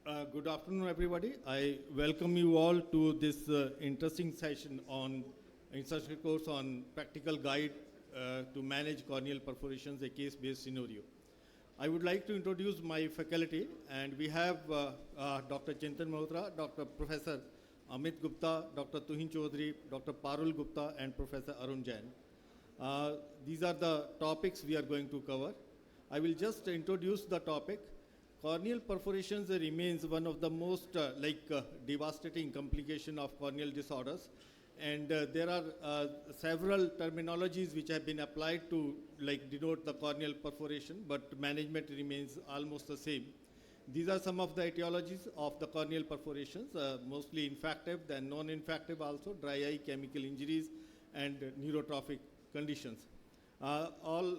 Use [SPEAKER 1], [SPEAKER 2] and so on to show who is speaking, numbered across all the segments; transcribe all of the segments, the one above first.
[SPEAKER 1] Good afternoon, everybody. I welcome you all to this interesting session on instructional course on practical guide to manage corneal perforations, a case-based scenario. I would like to introduce my faculty, and we have Dr. Chintan Malhotra, Dr. Professor Amit Gupta, Dr. Tuhin Chaudhary, Dr. Parul Gupta, and Professor Arun Jain. These are the topics we are going to cover. I will just introduce the topic. Corneal perforations remains one of the most devastating complication of corneal disorders, and there are several terminologies which have been applied to denote the corneal perforation, but management remains almost the same. These are some of the etiologies of the corneal perforations, mostly infective, then non-infective also, dry eye, chemical injuries, and neurotrophic conditions. All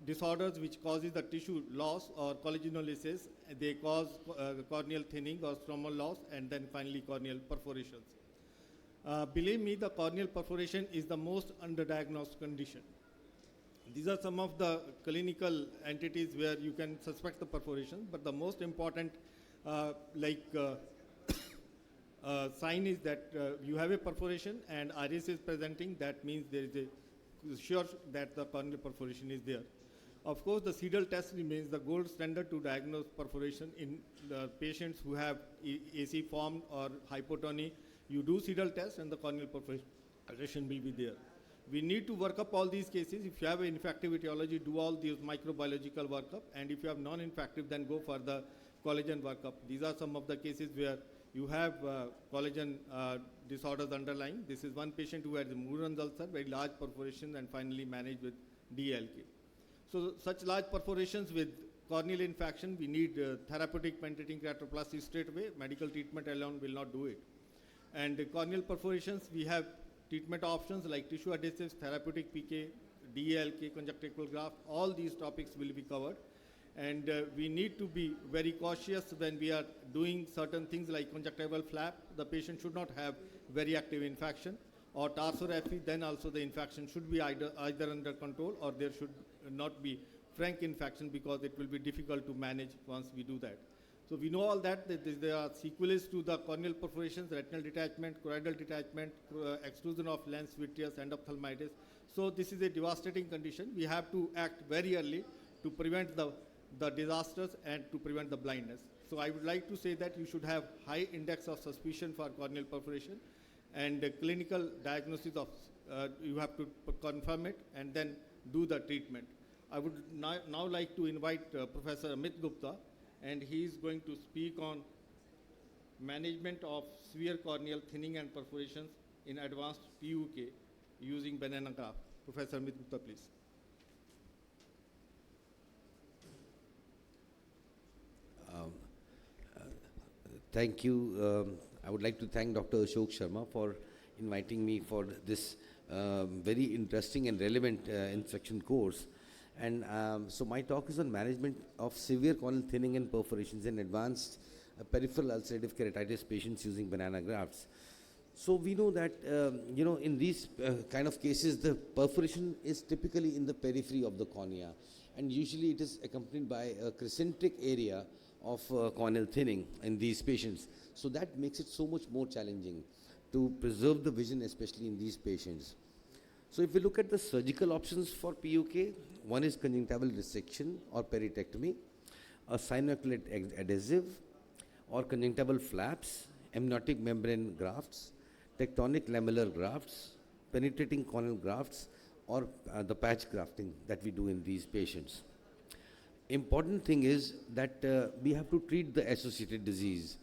[SPEAKER 1] disorders which causes the tissue loss or collagenolisis, they cause corneal thinning or stromal loss, and then finally corneal perforations. Believe me, the corneal perforation is the most underdiagnosed condition. These are some of the clinical entities where you can suspect the perforation, but the most important sign is that you have a perforation and iris is presenting. That means there is a sure that the corneal perforation is there. Of course, the Seidel test remains the gold standard to diagnose perforation in the patients who have AC formed or hypotony. You do Seidel test and the corneal perforation will be there. We need to work up all these cases. If you have an infective etiology, do all these microbiological workup, and if you have non-infective, then go for the collagen workup. These are some of the cases where you have collagen disorders underlying. This is one patient who had a Murans ulcer, very large perforation, and finally managed with DLK. So such large perforations with corneal infection, we need therapeutic penetrating keratoplasty straight away. Medical treatment alone will not do it. And corneal perforations, we have treatment options like tissue adhesives, therapeutic PK, DLK, conjunctival graft. All these topics will be covered. And we need to be very cautious when we are doing certain things like conjunctival flap. The patient should not have very active infection, or tarsorrhaphy. Then also the infection should be either under control, or there should not be frank infection, because it will be difficult to manage once we do that. So we know all that there are sequelae to the corneal perforations, retinal detachment, choroidal detachment, extrusion of lens, vitreous, endophthalmitis. So this is a devastating condition. We have to act very early to prevent the disasters and to prevent the blindness. So I would like to say that you should have high index of suspicion for corneal perforation, and clinical diagnosis of, you have to confirm it and then do the treatment. I would now like to invite Professor Amit Gupta, and he is going to speak on management of severe corneal thinning and perforations in advanced PUK using banana graft. Professor Amit Gupta, please.
[SPEAKER 2] Thank you. I would like to thank Dr. Ashok Sharma for inviting me for this very interesting and relevant instruction course. And so my talk is on management of severe corneal thinning and perforations in advanced peripheral ulcerative keratitis patients using banana grafts. So we know that, in these kind of cases, the perforation is typically in the periphery of the cornea. And usually it is accompanied by a crescentic area of corneal thinning in these patients. So that makes it so much more challenging to preserve the vision, especially in these patients. So if we look at the surgical options for PUK, one is conjunctival resection or peritectomy, a cyanoacrylate adhesive, or conjunctival flaps, amniotic membrane grafts, tectonic lamellar grafts, penetrating corneal grafts, or the patch grafting that we do in these patients. Important thing is that we have to treat the associated disease,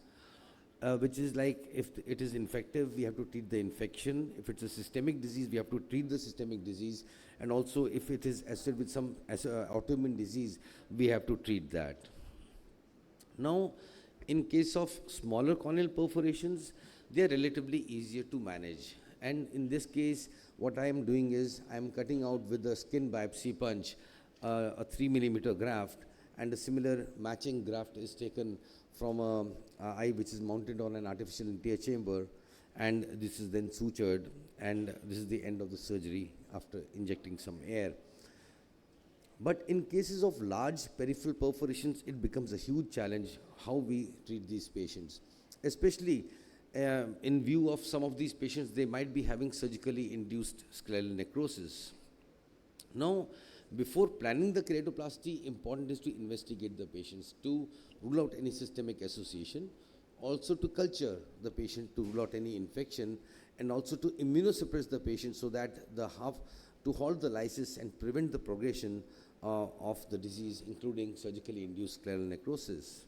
[SPEAKER 2] which is like if it is infective, we have to treat the infection. If it's a systemic disease, we have to treat the systemic disease. And also if it is associated with some autoimmune disease, we have to treat that. Now, in case of smaller corneal perforations, they are relatively easier to manage. And in this case, what I am doing is I am cutting out with a skin biopsy punch a 3 millimeter graft, and a similar matching graft is taken from an eye which is mounted on an artificial anterior chamber, and this is then sutured, and this is the end of the surgery after injecting some air. But in cases of large peripheral perforations, it becomes a huge challenge how we treat these patients, especially in view of some of these patients, they might be having surgically induced scleral necrosis. Now, before planning the keratoplasty, important is to investigate the patients to rule out any systemic association, also to culture the patient to rule out any infection, and also to immunosuppress the patient so that to halt the lysis and prevent the progression of the disease, including surgically induced scleral necrosis.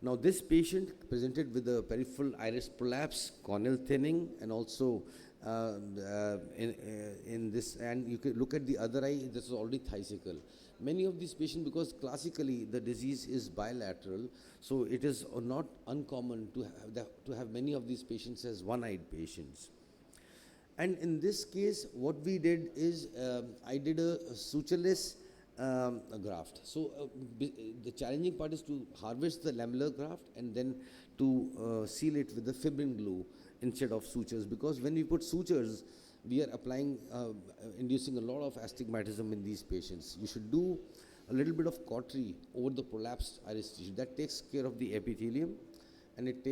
[SPEAKER 2] Now, this patient presented with a peripheral iris prolapse, corneal thinning, and also in this, and you can look at the other eye, this is already thicycle. Many of these patients, because classically the disease is bilateral, so it is not uncommon to have many of these patients as one-eyed patients. And in this case, what we did is, I did a sutureless graft. So the challenging part is to harvest the lamellar graft and then to seal it with the fibrin glue instead of sutures, because when we put sutures, we are applying, inducing a lot of astigmatism in these patients. You should do a little bit of cautery over the prolapsed iris tissue. That takes care of the epithelium, and it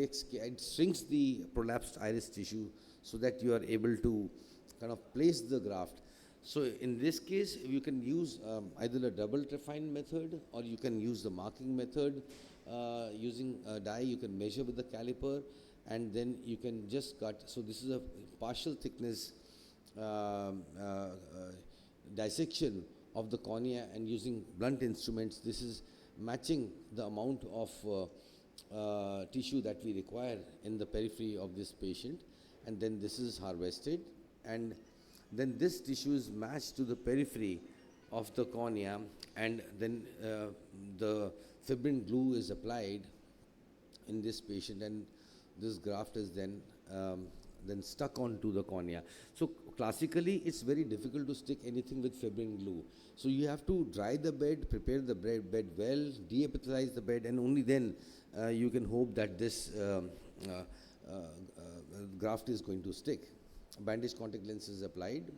[SPEAKER 2] shrinks the prolapsed iris tissue so that you are able to kind of place the graft. So in this case, you can use either a double trephine method, or you can use the marking method. Using a die, you can measure with the caliper, and then you can just cut. So this is a partial thickness dissection of the cornea, and using blunt instruments, this is matching the amount of tissue that we require in the periphery of this patient, and then this is harvested, and then this tissue is matched to the periphery of the cornea, and then the fibrin glue is applied in this patient, and this graft is then stuck onto the cornea. So classically, it's very difficult to stick anything with fibrin glue. So you have to dry the bed, prepare the bed well, de-epithelize the bed, and only then you can hope that this graft is going to stick. Bandage contact lens is applied.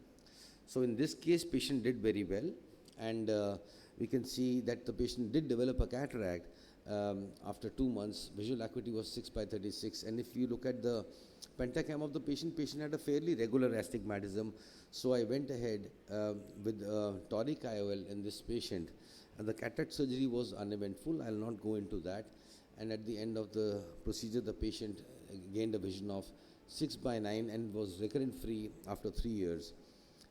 [SPEAKER 2] So in this case, patient did very well, and we can see that the patient did develop a cataract after 2 months. Visual acuity was 6/36, and if you look at the pentacam of the patient had a fairly regular astigmatism. So I went ahead with toric IOL in this patient, and the cataract surgery was uneventful. I'll not go into that. And at the end of the procedure, the patient gained a vision of 6/9 and was recurrent free after 3 years.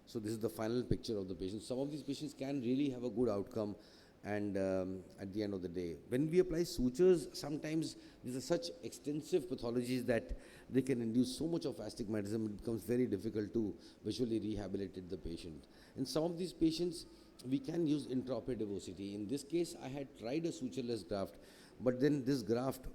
[SPEAKER 2] So this is the final picture of the patient. Some of these patients can really have a good outcome, and at the end of the day, when we apply sutures, sometimes these are such extensive pathologies that they can induce so much of astigmatism, it becomes very difficult to visually rehabilitate the patient. In some of these patients, we can use intraoperative OCT. In this case, I had tried a sutureless graft, but then this graft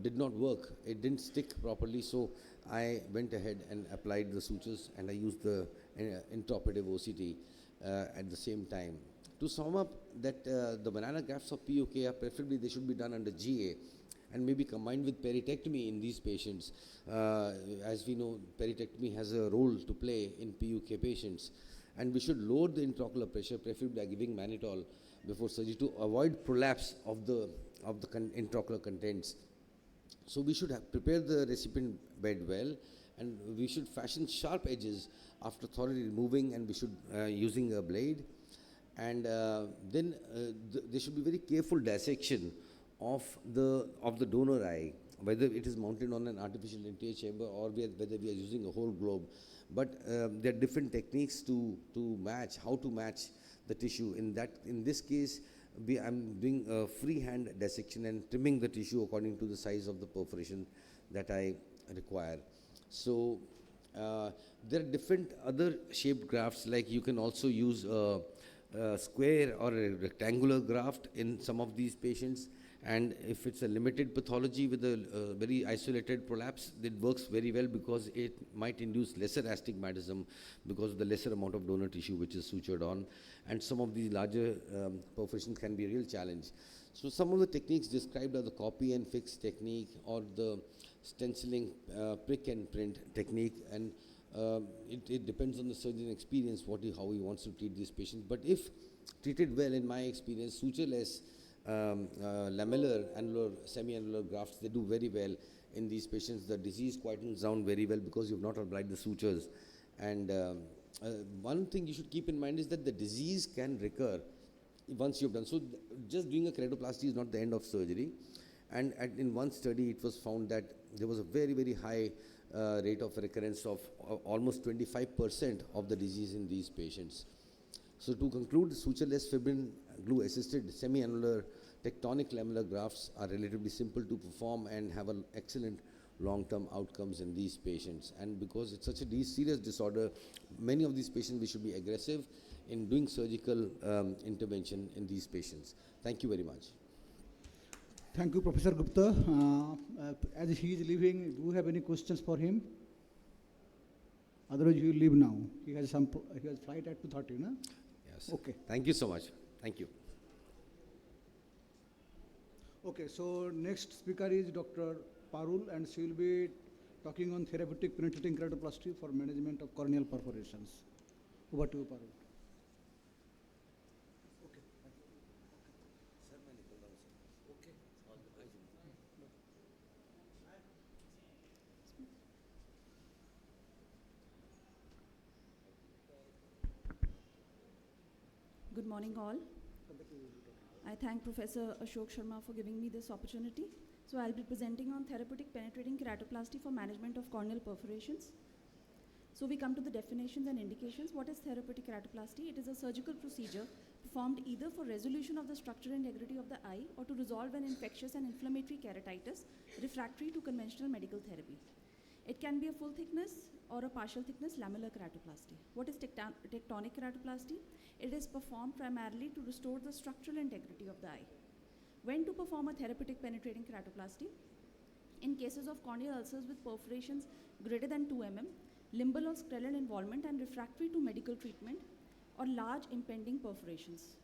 [SPEAKER 2] did not work. It didn't stick properly, so I went ahead and applied the sutures, and I used the intraoperative OCT at the same time. To sum up, that the banana grafts of PUK are preferably they should be done under GA and maybe combined with peritectomy in these patients. As we know, peritectomy has a role to play in PUK patients, and we should lower the intraocular pressure, preferably by giving mannitol before surgery to avoid prolapse of the intraocular contents. So we should prepare the recipient bed well, and we should fashion sharp edges after thoroughly removing, and we should using a blade. And then there should be very careful dissection of the donor eye, whether it is mounted on an artificial anterior chamber or whether we are using a whole globe. But there are different techniques to match, how to match the tissue. In this case, I'm doing a freehand dissection and trimming the tissue according to the size of the perforation that I require. So there are different other shaped grafts, like you can also use a square or a rectangular graft in some of these patients, and if it's a limited pathology with a very isolated prolapse, it works very well because it might induce lesser astigmatism because of the lesser amount of donor tissue which is sutured on, and some of these larger perforations can be a real challenge. So some of the techniques described are the copy and fix technique or the stenciling prick and print technique, and It depends on the surgeon experience, how he wants to treat these patients. But if treated well, in my experience, sutureless lamellar, annular, semi-annular grafts, they do very well in these patients. The disease quietens down very well because you've not applied the sutures. And one thing you should keep in mind is that the disease can recur once you've done. So just doing a keratoplasty is not the end of surgery. And in one study, it was found that there was a very, very high rate of recurrence of almost 25% of the disease in these patients. So to conclude, sutureless fibrin glue-assisted semi-annular tectonic lamellar grafts are relatively simple to perform and have an excellent long-term outcomes in these patients. And because it's such a serious disorder, many of these patients, we should be aggressive in doing surgical intervention in these patients. Thank you very much.
[SPEAKER 3] Thank you, Professor Gupta. As he is leaving, do you have any questions for him? Otherwise, you will leave now. He has flight at 2:30, no?
[SPEAKER 2] Yes.
[SPEAKER 3] Okay.
[SPEAKER 2] Thank you so much. Thank you.
[SPEAKER 3] Okay, so next speaker is Dr. Parul, and she will be talking on therapeutic penetrating keratoplasty for management of corneal perforations. Over to you, Parul.
[SPEAKER 4] Good morning, all. I thank Professor Ashok Sharma for giving me this opportunity. So I'll be presenting on therapeutic penetrating keratoplasty for management of corneal perforations. So we come to the definitions and indications. What is therapeutic keratoplasty? It is a surgical procedure performed either for resolution of the structural integrity of the eye or to resolve an infectious and inflammatory keratitis refractory to conventional medical therapy. It can be a full thickness or a partial thickness lamellar keratoplasty. What is tectonic keratoplasty? It is performed primarily to restore the structural integrity of the eye. When to perform a therapeutic penetrating keratoplasty? In cases of corneal ulcers with perforations greater than 2 mm, limbal or scleral involvement and refractory to medical treatment, or large impending perforations.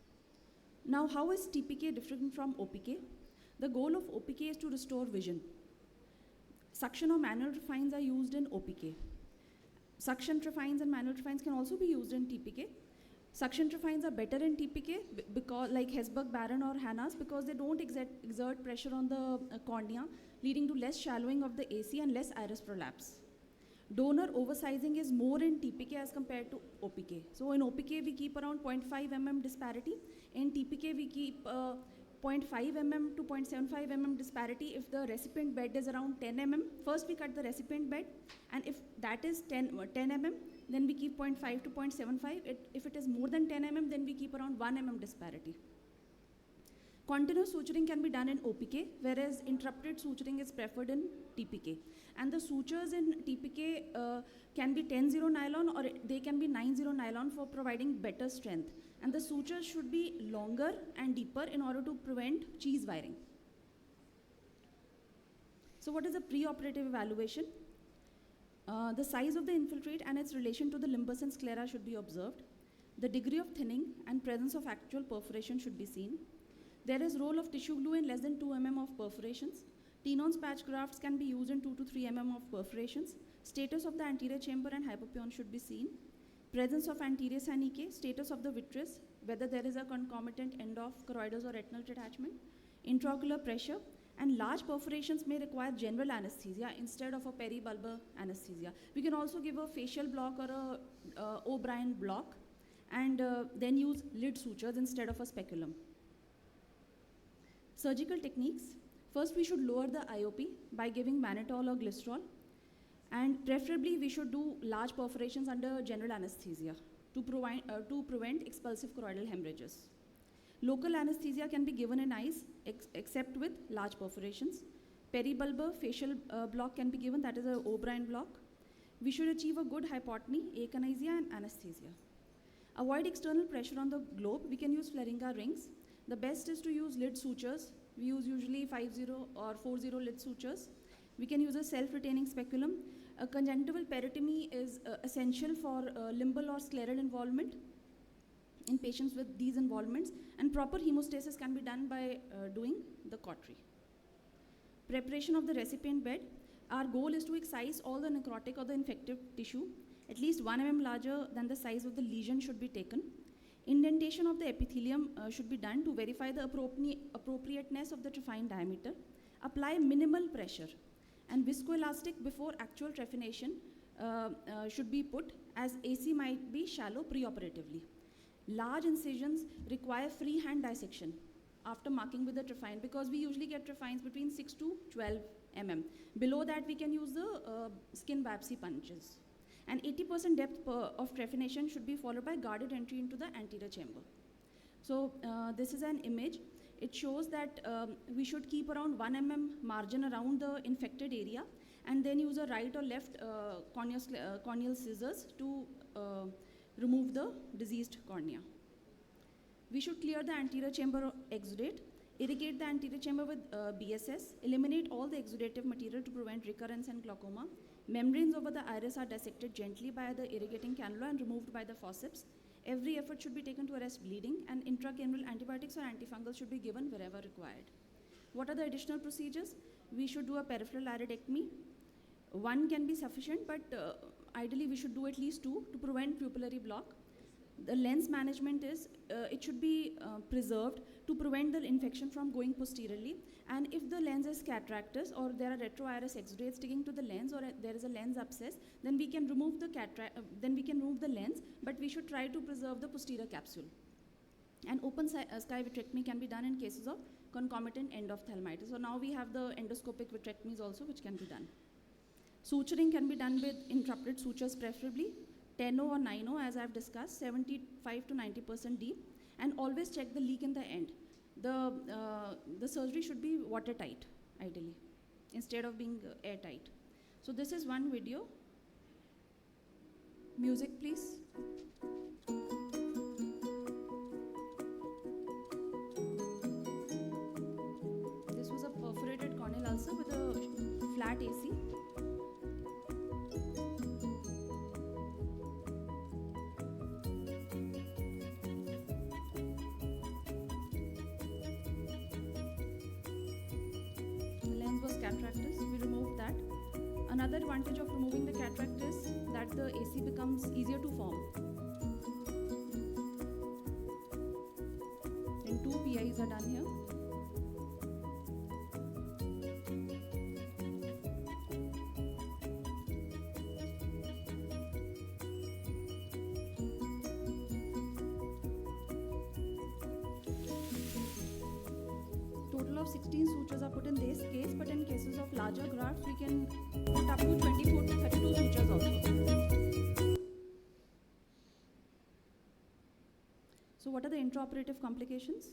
[SPEAKER 4] Now, how is TPK different from OPK? The goal of OPK is to restore vision. Suction or manual trephines are used in OPK. Suction trephines and manual trephines can also be used in TPK. Suction trephines are better in TPK because, like Hesburg, Barron or Hanna's, because they don't exert pressure on the cornea, leading to less shallowing of the AC and less iris prolapse. Donor oversizing is more in TPK as compared to OPK. So in OPK, we keep around 0.5 mm disparity. In TPK, we keep 0.5 mm to 0.75 mm disparity if the recipient bed is around 10 mm. First, we cut the recipient bed, and if that is 10 mm, then we keep 0.5 to 0.75. If it is more than 10 mm, then we keep around 1 mm disparity. Continuous suturing can be done in OPK, whereas interrupted suturing is preferred in TPK. And the sutures in TPK can be 10-0 nylon or they can be 9-0 nylon for providing better strength. And the sutures should be longer and deeper in order to prevent cheese wiring. So what is a preoperative evaluation? The size of the infiltrate and its relation to the limbus and sclera should be observed. The degree of thinning and presence of actual perforation should be seen. There is role of tissue glue in less than 2 mm of perforations. Tenon's patch grafts can be used in 2 to 3 mm of perforations. Status of the anterior chamber and hypopyon should be seen. Presence of anterior sanique, status of the vitreous, whether there is a concomitant end of choroidal or retinal detachment, intraocular pressure, and large perforations may require general anesthesia instead of a peribulbar anesthesia. We can also give a facial block or a O'Brien block and then use lid sutures instead of a speculum. Surgical techniques. First, we should lower the IOP by giving mannitol or glycerol, and preferably we should do large perforations under general anesthesia to prevent expulsive choroidal hemorrhages. Local anesthesia can be given in eyes except with large perforations. Peribulbar facial block can be given, that is a O'Brien block. We should achieve a good hypotony, akinesia, and anesthesia. Avoid external pressure on the globe. We can use Fleringa rings. The best is to use lid sutures. We use usually 5-0 or 4-0 lid sutures. We can use a self-retaining speculum. A conjunctival peritomy is essential for limbal or scleral involvement in patients with these involvements, and proper hemostasis can be done by doing the cautery. Preparation of the recipient bed. Our goal is to excise all the necrotic or the infective tissue. at least 1 mm larger than the size of the lesion should be taken. Indentation of the epithelium should be done to verify the appropriateness of the trephine diameter. Apply minimal pressure, and viscoelastic before actual trephination should be put, as AC might be shallow preoperatively. Large incisions require freehand dissection after marking with the trephine, because we usually get trephines between 6 to 12 mm. Below that, we can use the skin biopsy punches. And 80% depth of trephination should be followed by guarded entry into the anterior chamber. So this is an image. It shows that we should keep around 1 mm margin around the infected area, and then use a right or left corneal scissors to remove the diseased cornea. We should clear the anterior chamber exudate, irrigate the anterior chamber with BSS, eliminate all the exudative material to prevent recurrence and glaucoma. Membranes over the iris are dissected gently by the irrigating cannula and removed by the forceps. Every effort should be taken to arrest bleeding, and intracameral antibiotics or antifungals should be given wherever required. What are the additional procedures? We should do a peripheral iridectomy. One can be sufficient, but ideally we should do at least 2 to prevent pupillary block. The lens management is, it should be preserved to prevent the infection from going posteriorly. And if the lens is cataractous, or there are retroiris exudates sticking to the lens, or there is a lens abscess, then we can remove the lens, but we should try to preserve the posterior capsule. And open sky vitrectomy can be done in cases of concomitant endophthalmitis. So now we have the endoscopic vitrectomies also, which can be done. Suturing can be done with interrupted sutures, preferably 10-0 or 9-0, as I've discussed, 75 to 90% deep, and always check the leak in the end. The surgery should be watertight, ideally, instead of being airtight. So this is one video. Music, please. This was a perforated corneal ulcer with a flat AC. Cataractus, we removed that. Another advantage of removing the cataract is that the AC becomes easier to form. Then 2 PIs are done here. Total of 16 sutures are put in this case, but in cases of larger grafts, we can put up to 24 to 32 sutures also. So what are the intraoperative complications?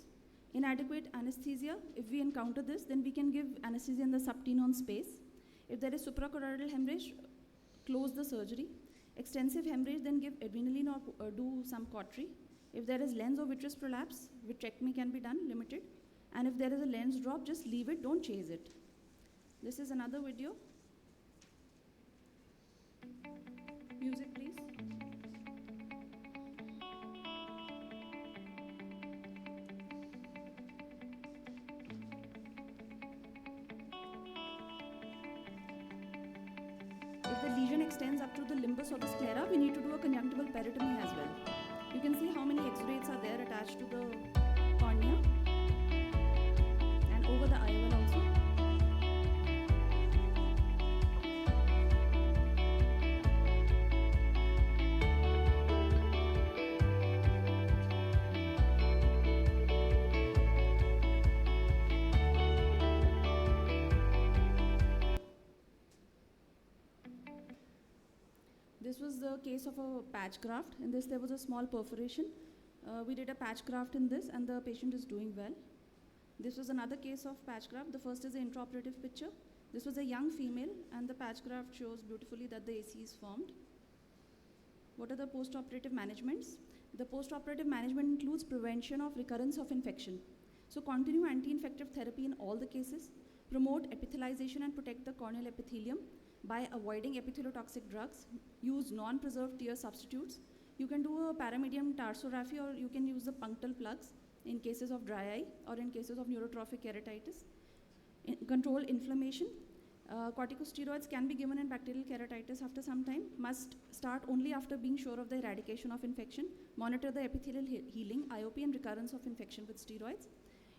[SPEAKER 4] Inadequate anesthesia. If we encounter this, then we can give anesthesia in the subtenon space. If there is suprachoroidal hemorrhage, close the surgery. Extensive hemorrhage, then give adrenaline or do some cautery. If there is lens or vitreous prolapse, vitrectomy can be done, limited. And if there is a lens drop, just leave it, don't chase it. This is another video. Music, please. If the lesion extends up to the limbus or the sclera, we need to do a conjunctival peritomy as well. You can see how many exudates are there attached to the cornea. Over the IOL also. This was the case of a patch graft. In this, there was a small perforation. We did a patch graft in this, and the patient is doing well. This was another case of patch graft. The first is the intraoperative picture. This was a young female, and the patch graft shows beautifully that the AC is formed. What are the postoperative managements? The postoperative management includes prevention of recurrence of infection. So continue anti-infective therapy in all the cases. Promote epithelialization and protect the corneal epithelium by avoiding epitheliotoxic drugs. Use non-preserved tear substitutes. You can do a paramedium tarsorrhaphy, or you can use the punctal plugs in cases of dry eye or in cases of neurotrophic keratitis. Control inflammation. Corticosteroids can be given in bacterial keratitis after some time, must start only after being sure of the eradication of infection, monitor the epithelial healing, IOP and recurrence of infection with steroids.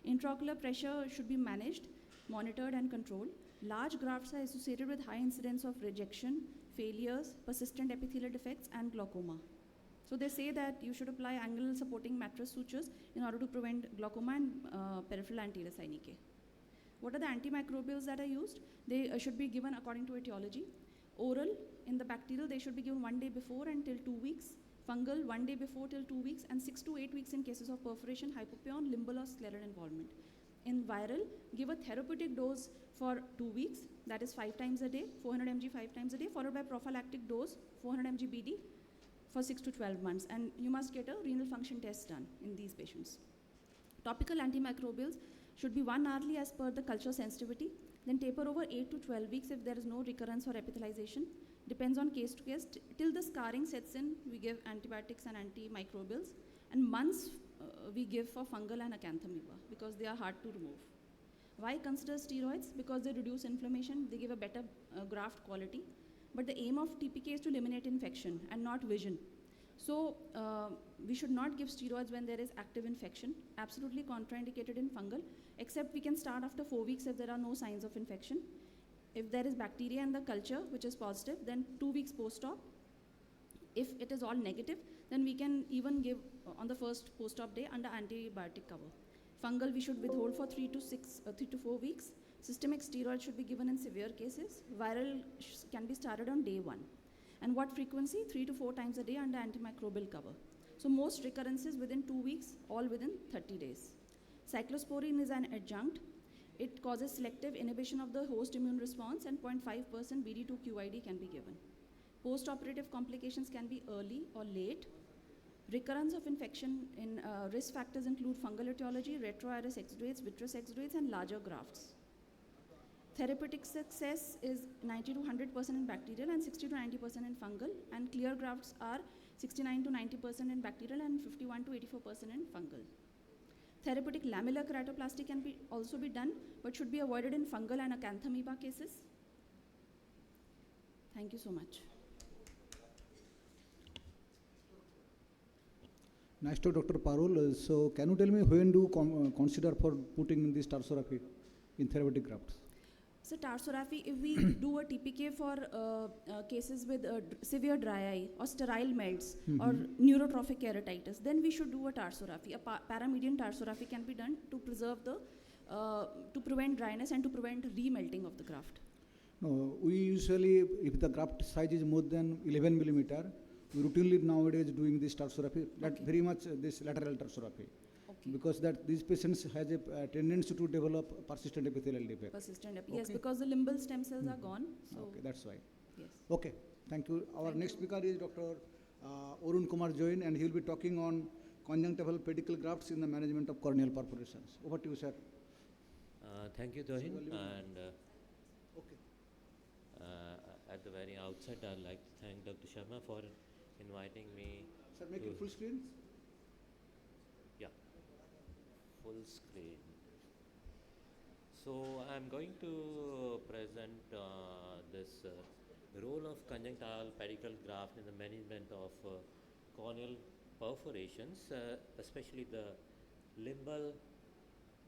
[SPEAKER 4] Intraocular pressure should be managed, monitored and controlled. Large grafts are associated with high incidence of rejection, failures, persistent epithelial defects and glaucoma. So they say that you should apply angle supporting mattress sutures in order to prevent glaucoma and peripheral anterior synechiae. What are the antimicrobials that are used? They should be given according to etiology. Oral, in the bacterial, they should be given 1 day before and till 2 weeks. Fungal, 1 day before till 2 weeks, and 6 to 8 weeks in cases of perforation, hypopyon, limbal or scleral involvement. In viral, give a therapeutic dose for 2 weeks, that is 5 times a day, 400 mg 5 times a day, followed by prophylactic dose, 400 mg BD, for 6 to 12 months. And you must get a renal function test done in these patients. Topical antimicrobials should be 1 hourly as per the culture sensitivity, then taper over 8 to 12 weeks if there is no recurrence or epithelialization. Depends on case to case. Till the scarring sets in, we give antibiotics and antimicrobials, and months we give for fungal and acanthamoeba because they are hard to remove. Why consider steroids? Because they reduce inflammation, they give a better graft quality, but the aim of TPK is to eliminate infection and not vision. So we should not give steroids when there is active infection, absolutely contraindicated in fungal, except we can start after 4 weeks if there are no signs of infection. If there is bacteria in the culture which is positive, then 2 weeks post-op. If it is all negative, then we can even give on the first post-op day under antibiotic cover. Fungal we should withhold for 3 to 4 weeks. Systemic steroid should be given in severe cases. Viral can be started on day 1. And what frequency? 3 to 4 times a day under antimicrobial cover. So most recurrences within 2 weeks, all within 30 days. Cyclosporine is an adjunct. It causes selective inhibition of the host immune response, and 0.5% BD2 QID can be given. Post-operative complications can be early or late. Recurrence of infection in risk factors include fungal etiology, retroiris exudates, vitreous exudates, and larger grafts. Therapeutic success is 90 to 100% in bacterial and 60 to 90% in fungal, and clear grafts are 69 to 90% in bacterial and 51 to 84% in fungal. Therapeutic lamellar keratoplasty can also be done, but should be avoided in fungal and acanthamoeba cases. Thank you so much.
[SPEAKER 3] Nice to Dr. Parul. So can you tell me when do you consider for putting this tarsorrhaphy in therapeutic grafts?
[SPEAKER 4] So tarsorrhaphy, if we do a TPK for cases with severe dry eye or sterile melts or neurotrophic keratitis, then we should do a tarsorrhaphy. A paramedian tarsorrhaphy can be done to preserve the, to prevent dryness and to prevent remelting of the graft.
[SPEAKER 3] No, we usually, if the graft size is more than 11 millimeter, we routinely nowadays doing this tarsorrhaphy, that very much this lateral tarsorrhaphy.
[SPEAKER 4] Okay.
[SPEAKER 3] Because that these patients has a tendency to develop persistent epithelial defect.
[SPEAKER 4] Persistent
[SPEAKER 3] Okay.
[SPEAKER 4] yes, because the limbal stem cells are gone. So
[SPEAKER 3] Okay, that's why.
[SPEAKER 4] yes.
[SPEAKER 3] Okay, thank you. Our
[SPEAKER 4] Thank
[SPEAKER 3] next
[SPEAKER 4] you.
[SPEAKER 3] speaker is Dr. Arun Kumar Jain, and he will be talking on conjunctival pedicle grafts in the management of corneal perforations. Over to you, sir.
[SPEAKER 5] Thank you, Tohin.
[SPEAKER 3] So,
[SPEAKER 5] And
[SPEAKER 3] Okay.
[SPEAKER 5] at the very outset, I'd like to thank Dr. Sharma for inviting me.
[SPEAKER 3] Sir, make it
[SPEAKER 5] to-
[SPEAKER 3] full screen.
[SPEAKER 5] Yeah, full screen. So I'm going to present this role of conjunctival pedicle graft in the management of corneal perforations, especially the limbal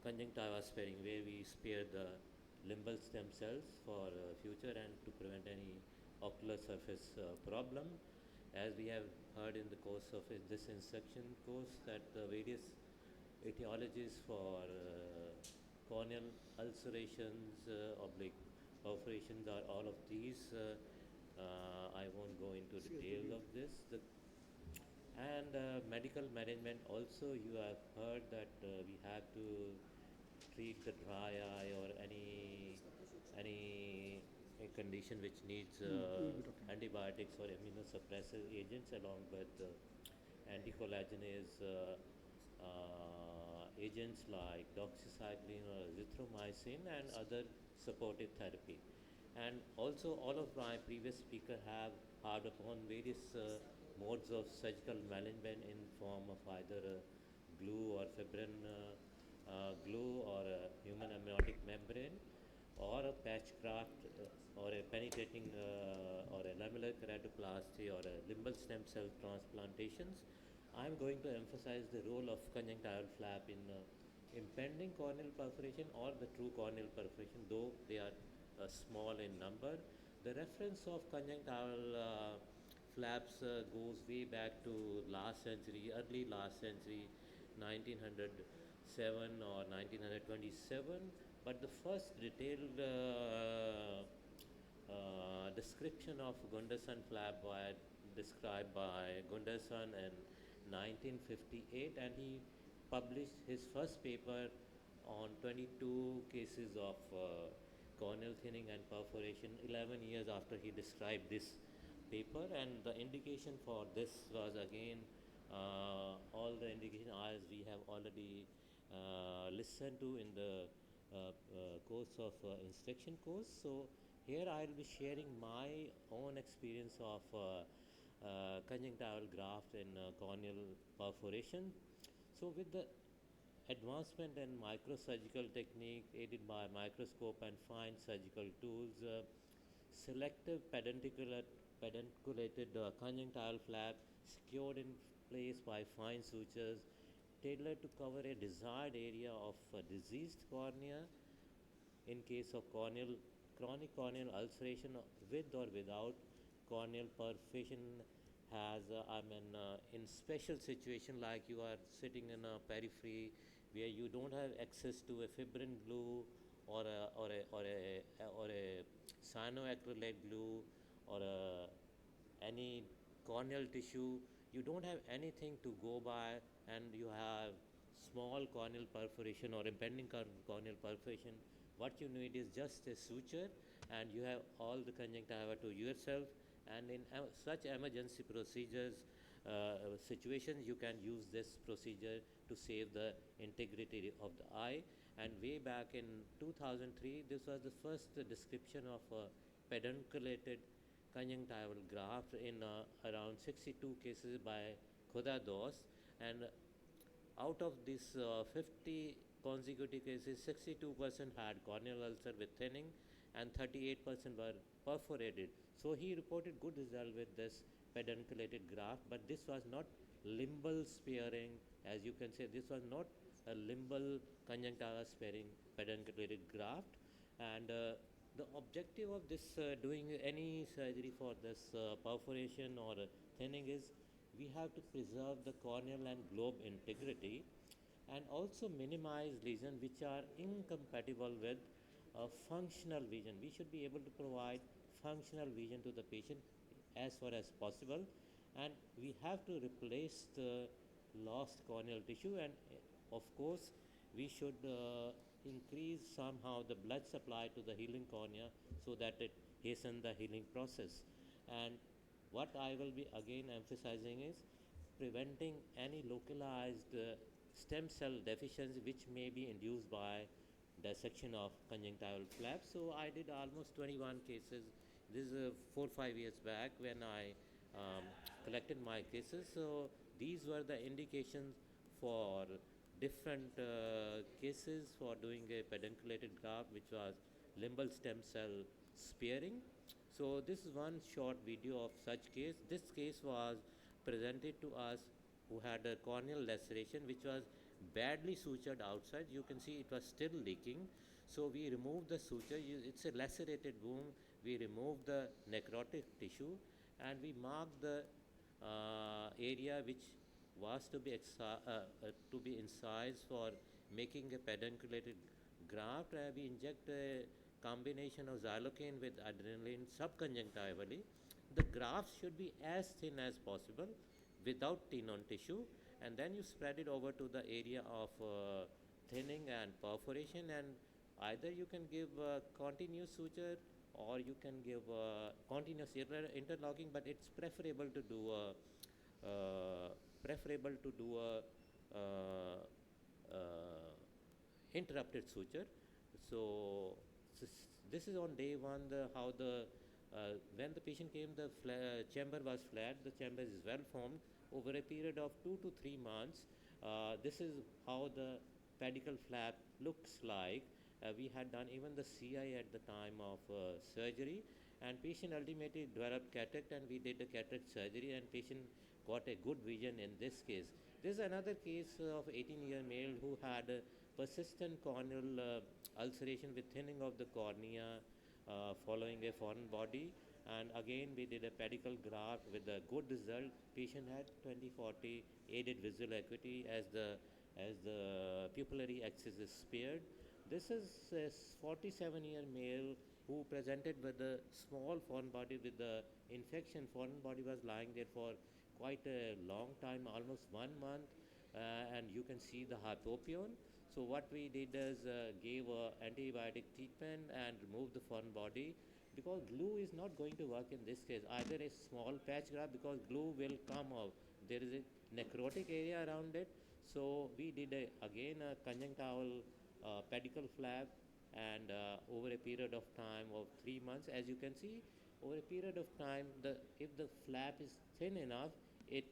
[SPEAKER 5] conjunctiva sparing, where we spare the limbal stem cells for future and to prevent any ocular surface problem. As we have heard in the course of this instruction course, that the various etiologies for corneal ulcerations, oblique perforations are all of these. I won't go into details of this. And medical management also, you have heard that we have to treat the dry eye or any condition which needs antibiotics or immunosuppressive agents, along with anticollagenase agents like doxycycline or azithromycin and other supportive therapy. And also all of my previous speakers have harped upon various modes of surgical management in form of either glue or fibrin glue or human amniotic membrane. or a patch graft or a penetrating or a lamellar keratoplasty or a limbal stem cell transplantations, I'm going to emphasize the role of conjunctival flap in impending corneal perforation or the true corneal perforation, though they are small in number. The reference of conjunctival flaps goes way back to last century, early last century, 1907 or 1927. But the first detailed description of Gunderson flap described by Gunderson in 1958, and he published his first paper on 22 cases of corneal thinning and perforation 11 years after he described this paper. And the indication for this was again all the indication as we have already listened to in the course of instruction course. So here I will be sharing my own experience of conjunctival graft in corneal perforation. So with the advancement in microsurgical technique aided by microscope and fine surgical tools, selective pedunculated conjunctival flap secured in place by fine sutures tailored to cover a desired area of diseased cornea in case of chronic corneal ulceration with or without corneal perforation has in special situation like you are sitting in a periphery where you don't have access to a fibrin glue or a cyanoacrylate glue or any corneal tissue. You don't have anything to go by, and you have small corneal perforation or impending corneal perforation. What you need is just a suture, and you have all the conjunctiva to yourself. And in such emergency procedures situations, you can use this procedure to save the integrity of the eye. And way back in 2003, this was the first description of pedunculated conjunctival graft in around 62 cases by Khuda Dos. And out of these 50 consecutive cases, 62% had corneal ulcer with thinning and 38% were perforated. So he reported good result with this pedunculated graft, but this was not limbal sparing. As you can say, this was not a limbal conjunctiva sparing pedunculated graft. And the objective of this doing any surgery for this perforation or thinning is we have to preserve the corneal and globe integrity and also minimize lesions which are incompatible with functional vision. We should be able to provide functional vision to the patient as far as possible, and we have to replace the lost corneal tissue. And of course we should increase somehow the blood supply to the healing cornea so that it hasten the healing process. And what I will be again emphasizing is preventing any localized stem cell deficiency which may be induced by dissection of conjunctival flaps. So I did almost 21 cases. This is 4-5 years back when I collected my cases. So these were the indications for different cases for doing a pedunculated graft, which was limbal stem cell sparing. So this is one short video of such case. This case was presented to us who had a corneal laceration which was badly sutured outside. You can see it was still leaking. So we removed the suture. It's a lacerated wound. We removed the necrotic tissue and we marked the area which was to be incised for making a pedunculated graft. We inject a combination of xylocaine with adrenaline subconjunctivally. The graft should be as thin as possible without thin on tissue, and then you spread it over to the area of thinning and perforation, and either you can give continuous suture or you can give continuous interlocking, but it's preferable to do interrupted suture. So this is on day one how the when the patient came, the chamber was flat. The chamber is well formed over a period of 2 to 3 months. This is how the pedicle flap looks like, We had done even the CI at the time of surgery, and patient ultimately developed cataract, and we did the cataract surgery, and patient got a good vision in this case. This is another case of 18-year male who had persistent corneal ulceration with thinning of the cornea following a foreign body, and again we did a pedicle graft with a good result. Patient had 20/40 aided visual acuity as the pupillary axis is spared. This is a 47-year male who presented with a small foreign body with the infection. Foreign body was lying there for quite a long time, almost 1 month, and you can see the hypopyon. So what we did is gave antibiotic treatment and removed the foreign body, because glue is not going to work in this case. Either a small patch graft, because glue will come out. There is a necrotic area around it. So we did again a conjunctival pedicle flap, and over a period of time of 3 months, as you can see, over a period of time, if the flap is thin enough, it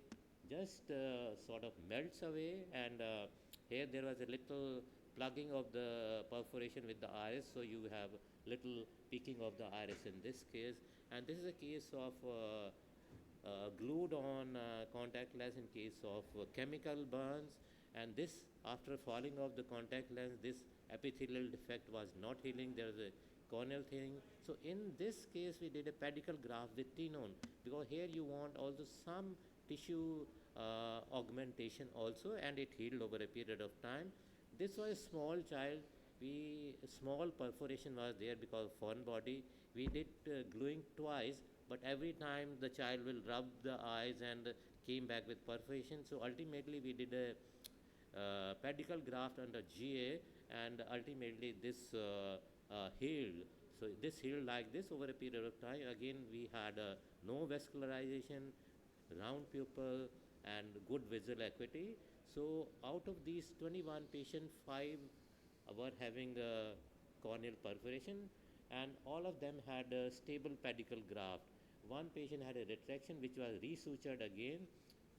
[SPEAKER 5] just sort of melts away, and here there was a little plugging of the perforation with the iris, so you have little peaking of the iris in this case. And this is a case of glued on contact lens in case of chemical burns, and this, after falling off the contact lens, this epithelial defect was not healing. There was a corneal thinning. So in this case we did a pedicle graft with tenon, because here you want also some tissue augmentation also, and it healed over a period of time. This was a small child. Small perforation was there because of foreign body. We did gluing twice, but every time the child will rub the eyes and came back with perforation. So ultimately we did a pedicle graft under GA, and ultimately this healed. So this healed like this over a period of time. Again we had no vascularization, round pupil, and good visual acuity. So out of these 21 patients, 5 were having corneal perforation, and all of them had a stable pedicle graft. One patient had a retraction which was resutured again.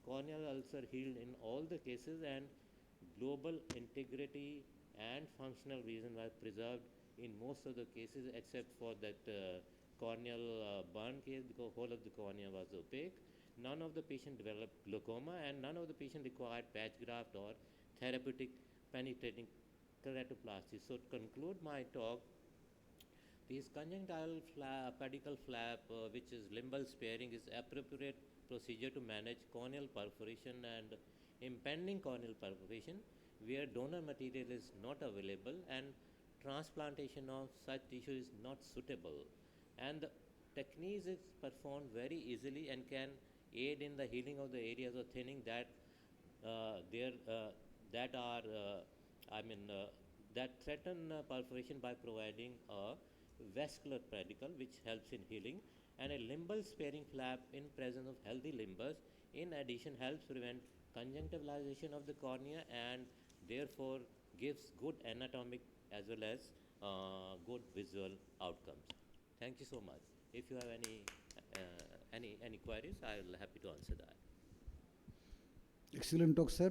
[SPEAKER 5] Corneal ulcer healed in all the cases, and global integrity and functional vision was preserved in most of the cases, except for that corneal burn case, because whole of the cornea was opaque. None of the patient developed glaucoma, and none of the patient required patch graft or therapeutic penetrating keratoplasty. So to conclude my talk, this conjunctival pedicle flap, which is limbal sparing, is appropriate procedure to manage corneal perforation and impending corneal perforation where donor material is not available and transplantation of such tissue is not suitable. And the technique is performed very easily and can aid in the healing of the areas of thinning that that threaten perforation by providing a vascular pedicle which helps in healing, and a limbal sparing flap in presence of healthy limbus in addition helps prevent conjunctivalization of the cornea and therefore gives good anatomic as well as good visual outcomes. Thank you so much. If you have any queries, I will happy to answer that.
[SPEAKER 3] Excellent talk, sir.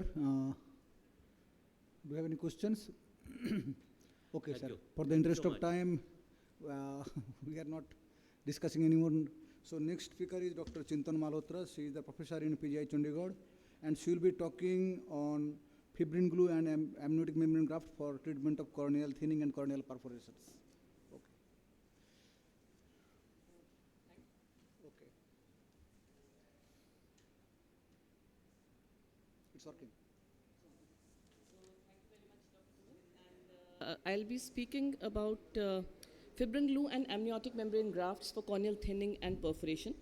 [SPEAKER 3] Do you have any questions? Okay,
[SPEAKER 5] Thank
[SPEAKER 3] sir.
[SPEAKER 5] you.
[SPEAKER 3] For the
[SPEAKER 5] Thank you
[SPEAKER 3] interest
[SPEAKER 5] so
[SPEAKER 3] of
[SPEAKER 5] much.
[SPEAKER 3] time, we are not discussing anymore. So next speaker is Dr. Chintan Malhotra. She is the professor in PGI Chandigarh, and she will be talking on fibrin glue and amniotic membrane graft for treatment of corneal thinning and corneal perforations. Okay. Okay. It's working.
[SPEAKER 6] I'll be speaking about fibrin glue and amniotic membrane grafts for corneal thinning and perforation.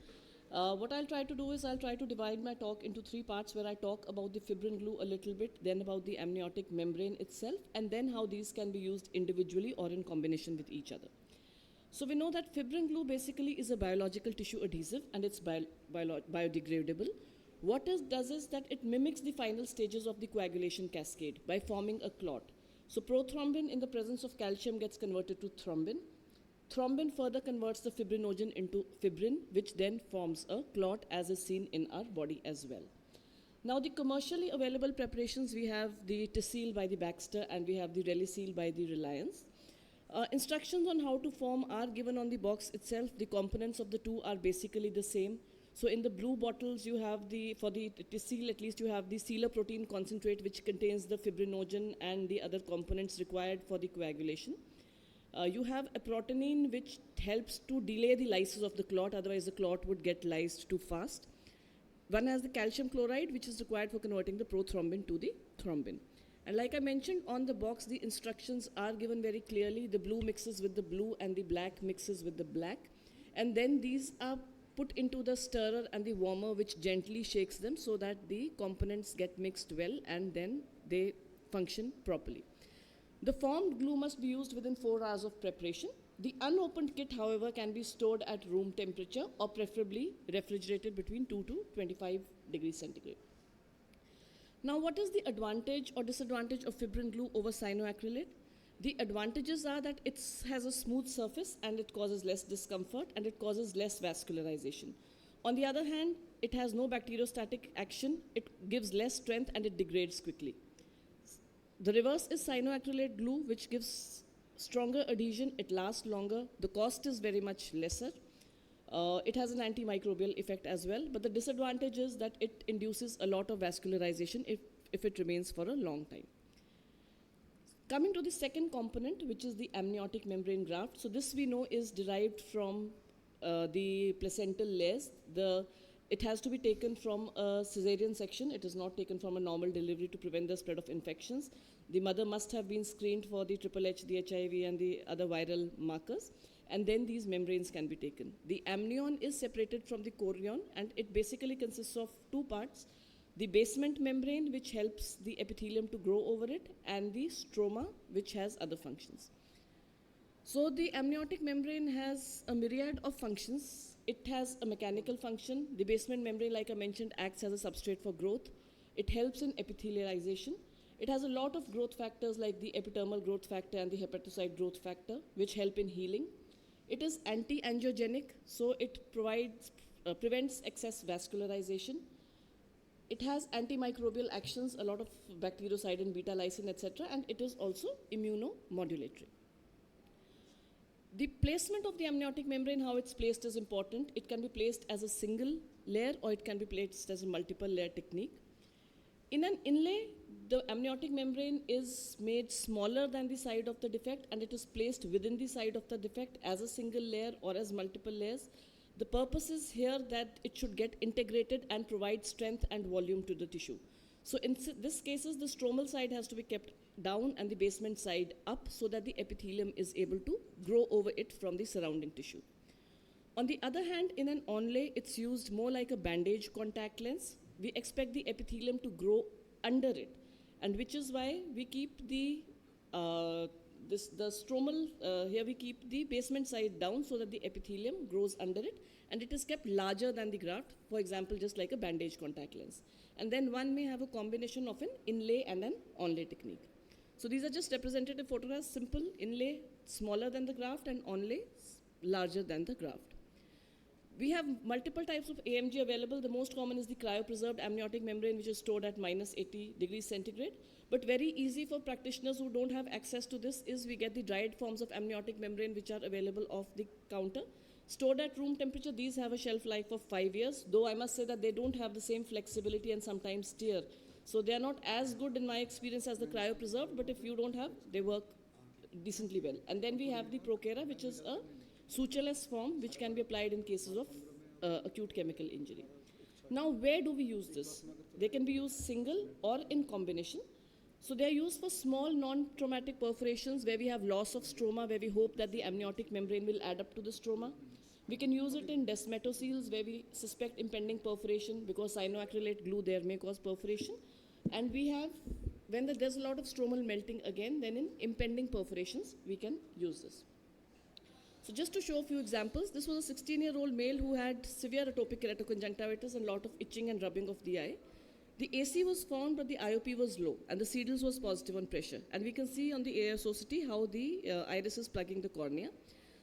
[SPEAKER 6] What I'll try to do is I'll try to divide my talk into 3 parts, where I talk about the fibrin glue a little bit, then about the amniotic membrane itself, and then how these can be used individually or in combination with each other. So we know that fibrin glue basically is a biological tissue adhesive, and it's biodegradable. What it does is that it mimics the final stages of the coagulation cascade by forming a clot. So prothrombin in the presence of calcium gets converted to thrombin. Thrombin further converts the fibrinogen into fibrin, which then forms a clot, as is seen in our body as well. Now, the commercially available preparations, we have the Tecil by the Baxter and we have the Relisil by the Reliance. Instructions on how to form are given on the box itself. The components of the two are basically the same. So in the blue bottles, you have to seal at least, you have the sealer protein concentrate, which contains the fibrinogen and the other components required for the coagulation. You have a protein which helps to delay the lysis of the clot, otherwise the clot would get lysed too fast. One has the calcium chloride, which is required for converting the prothrombin to the thrombin. And like I mentioned, on the box, the instructions are given very clearly. The blue mixes with the blue and the black mixes with the black. And then these are put into the stirrer and the warmer, which gently shakes them so that the components get mixed well and then they function properly. The formed glue must be used within 4 hours of preparation. The unopened kit, however, can be stored at room temperature or preferably refrigerated between 2 to 25 degrees centigrade. Now, what is the advantage or disadvantage of fibrin glue over cyanoacrylate? The advantages are that it has a smooth surface and it causes less discomfort and it causes less vascularization. On the other hand, it has no bacteriostatic action, it gives less strength and it degrades quickly. The reverse is cyanoacrylate glue, which gives stronger adhesion, it lasts longer, the cost is very much lesser. It has an antimicrobial effect as well, but the disadvantage is that it induces a lot of vascularization if it remains for a long time. Coming to the second component, which is the amniotic membrane graft. So this we know is derived from the placental layers. It has to be taken from a cesarean section. It is not taken from a normal delivery to prevent the spread of infections. The mother must have been screened for the HHH, the HIV, and the other viral markers. And then these membranes can be taken. The amnion is separated from the chorion, and it basically consists of two parts. The basement membrane, which helps the epithelium to grow over it, and the stroma, which has other functions. So the amniotic membrane has a myriad of functions. It has a mechanical function. The basement membrane, like I mentioned, acts as a substrate for growth. It helps in epithelialization. It has a lot of growth factors like the epidermal growth factor and the hepatocyte growth factor, which help in healing. It is anti-angiogenic, so it prevents excess vascularization. It has antimicrobial actions, a lot of bactericidin, beta-lysine, etc., and it is also immunomodulatory. The placement of the amniotic membrane, how it's placed, is important. It can be placed as a single layer or it can be placed as a multiple layer technique. In an inlay, the amniotic membrane is made smaller than the side of the defect and it is placed within the side of the defect as a single layer or as multiple layers. The purpose is here that it should get integrated and provide strength and volume to the tissue. So in this cases, the stromal side has to be kept down and the basement side up so that the epithelium is able to grow over it from the surrounding tissue. On the other hand, in an onlay, it's used more like a bandage contact lens. We expect the epithelium to grow under it, and which is why we keep the stromal, here we keep the basement side down so that the epithelium grows under it, and it is kept larger than the graft, for example, just like a bandage contact lens. And then one may have a combination of an inlay and an onlay technique. So these are just representative photographs, simple inlay, smaller than the graft, and onlay, larger than the graft. We have multiple types of AMG available. The most common is the cryopreserved amniotic membrane, which is stored at minus 80 degrees centigrade. But very easy for practitioners who don't have access to this is we get the dried forms of amniotic membrane, which are available off the counter. Stored at room temperature, these have a shelf life of 5 years, though I must say that they don't have the same flexibility and sometimes tear. So they are not as good in my experience as the cryopreserved, but if you don't have, they work decently well. And then we have the Procera, which is a sutureless form, which can be applied in cases of acute chemical injury. Now, where do we use this? They can be used single or in combination. So they are used for small non-traumatic perforations where we have loss of stroma, where we hope that the amniotic membrane will add up to the stroma. We can use it in desmatoseals where we suspect impending perforation because cyanoacrylate glue there may cause perforation. And we have, when there's a lot of stromal melting again, then in impending perforations, we can use this. So just to show a few examples, this was a 16-year-old male who had severe atopic keratoconjunctivitis and a lot of itching and rubbing of the eye. The AC was found, but the IOP was low, and the Seedles was positive on pressure. And we can see on the AIOC how the iris is plugging the cornea.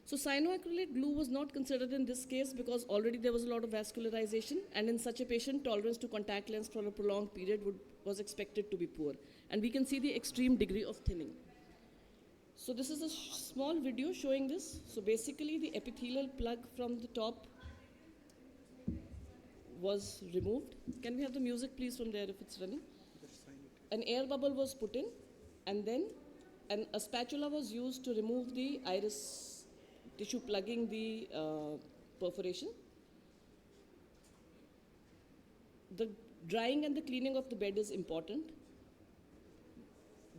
[SPEAKER 6] So cyanoacrylate glue was not considered in this case because already there was a lot of vascularization, and in such a patient, tolerance to contact lens for a prolonged period was expected to be poor. And we can see the extreme degree of thinning. So this is a small video showing this. So basically the epithelial plug from the top was removed. Can we have the music please from there if it's running? An air bubble was put in, and then a spatula was used to remove the iris tissue plugging the perforation. The drying and the cleaning of the bed is important.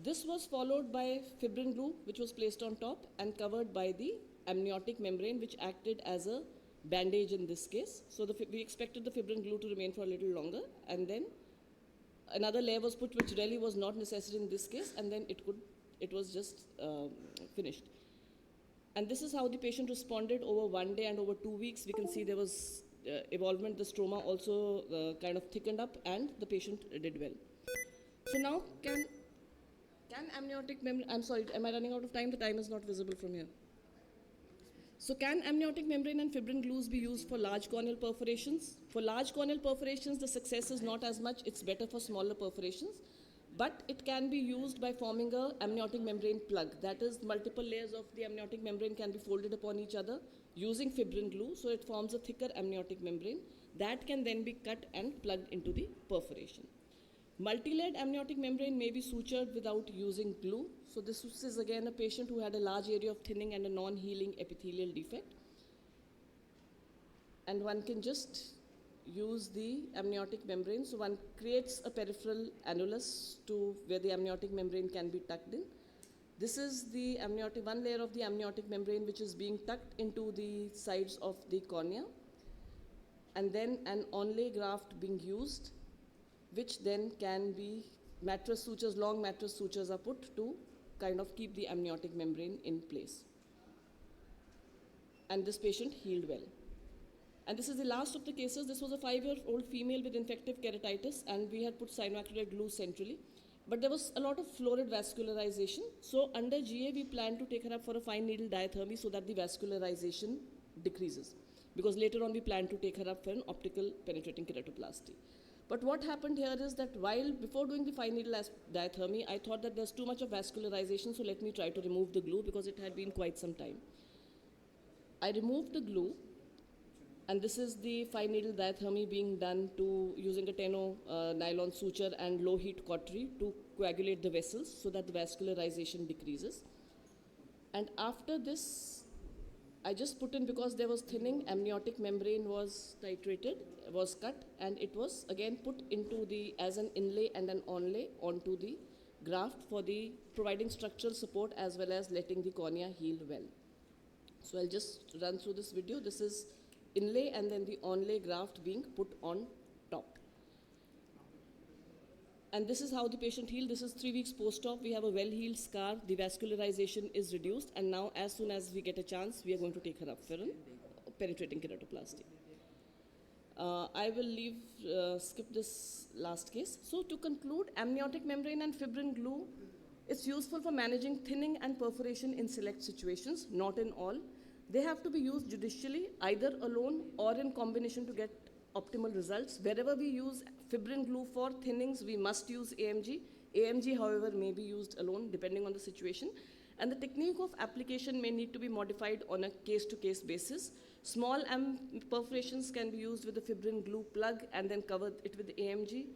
[SPEAKER 6] This was followed by fibrin glue, which was placed on top and covered by the amniotic membrane, which acted as a bandage in this case. So we expected the fibrin glue to remain for a little longer, and then another layer was put, which really was not necessary in this case, and then it was just finished. And this is how the patient responded over 1 day and over 2 weeks. We can see there was evolvement. The stroma also kind of thickened up, and the patient did well. So now, can amniotic membrane, I'm sorry, am I running out of time? The time is not visible from here. So can amniotic membrane and fibrin glues be used for large corneal perforations? For large corneal perforations, the success is not as much. It's better for smaller perforations. But it can be used by forming a amniotic membrane plug. That is, multiple layers of the amniotic membrane can be folded upon each other using fibrin glue. So it forms a thicker amniotic membrane that can then be cut and plugged into the perforation. Multi-layered amniotic membrane may be sutured without using glue. So this is again a patient who had a large area of thinning and a non-healing epithelial defect. And one can just use the amniotic membrane. So one creates a peripheral annulus to where the amniotic membrane can be tucked in. This is the one layer of the amniotic membrane which is being tucked into the sides of the cornea. And then an onlay graft being used, which then can be mattress sutures, long mattress sutures are put to kind of keep the amniotic membrane in place. And this patient healed well. And this is the last of the cases. This was a 5-year-old female with infective keratitis, and we had put cyanoacrylate glue centrally. But there was a lot of florid vascularization. So under GA, we plan to take her up for a fine needle diathermy so that the vascularization decreases. Because later on, we plan to take her up for an optical penetrating keratoplasty. But what happened here is that before doing the fine needle diathermy, I thought that there's too much of vascularization, so let me try to remove the glue because it had been quite some time. I removed the glue, and this is the fine needle diathermy being done using a 10-0 nylon suture and low heat cautery to coagulate the vessels so that the vascularization decreases. And after this, I just put in, because there was thinning, amniotic membrane was titrated, was cut, and it was again put into as an inlay and an onlay onto the graft for providing structural support as well as letting the cornea heal well. So I'll just run through this video. This is inlay and then the onlay graft being put on top. And this is how the patient healed. This is 3 weeks post-op. We have a well-healed scar. The vascularization is reduced. And now, as soon as we get a chance, we are going to take her up for a penetrating keratoplasty. I will skip this last case. So to conclude, amniotic membrane and fibrin glue, it's useful for managing thinning and perforation in select situations, not in all. They have to be used judicially, either alone or in combination to get optimal results. Wherever we use fibrin glue for thinnings, we must use AMG. AMG, however, may be used alone depending on the situation. And the technique of application may need to be modified on a case-to-case basis. Small perforations can be used with the fibrin glue plug and then cover it with AMG.